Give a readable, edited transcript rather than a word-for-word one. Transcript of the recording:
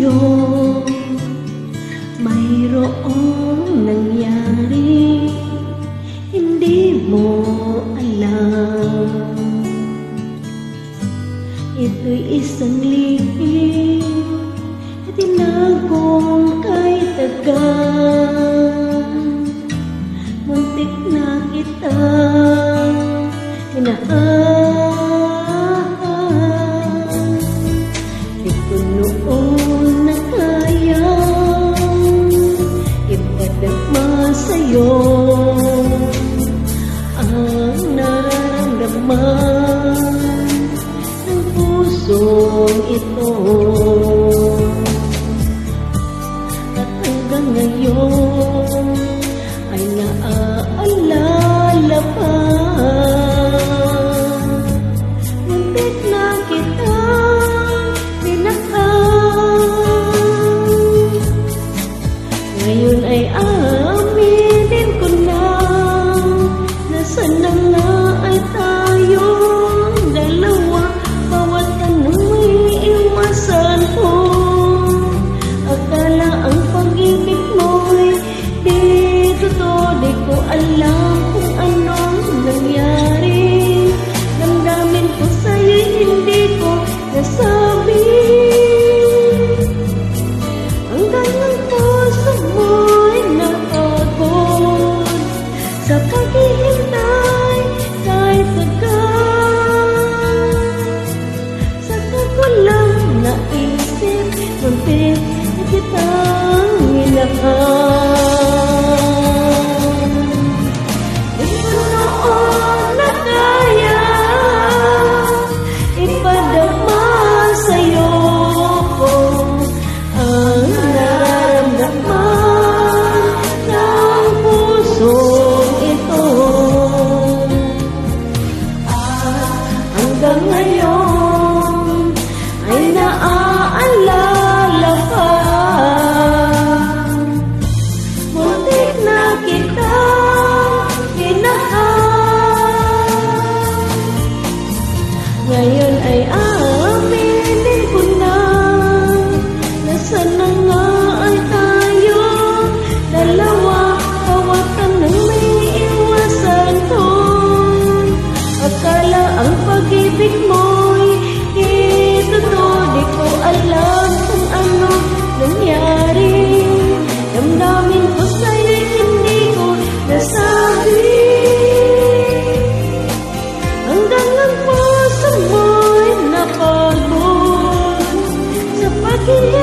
sa'yo, mayroong nangyari, hindi mo alam. Ito'y isang lihim na tinagong kay tagal. Muntik na kitang minahal. Di ko noon na kayang ipadagma sa'yo ang nararamdaman ng pusong ito. At hanggang ngayon ay naaalala pa. Muntik na kitang minahal. Ngayon ay aminin ko na, nasaan na nga ay tayong dalawa. Bawat tanong may iwasan ko. Akala ang pag-ibig mo'y di totoo. Di ko alam kung anong nangyari. Damdamin ko sa'yo'y hindi ko nasabi. Hanggang ang puso mo'y napagod sa paghihintay kahit tagal. Saka ko lang naisip, muntik na kitang minahal. Di ko noon na kaya ipadama sa'yo ang nararamdaman ng pusong ito. Hanggang ngayon ay naaalala pa. Muntik na kitang minahal. Ngayon ay aminin ko na, nasaan na nga ay tayo dalawa. Bawat tanong may iwasan ko. Akala ang pag-ibig mo'y di totoo. Di ko alam kung ano nangyari. Damdamin ko sa'yo'y hindi ko nasabi. Hanggang ang puso mo'y napagod sa pag-ibig.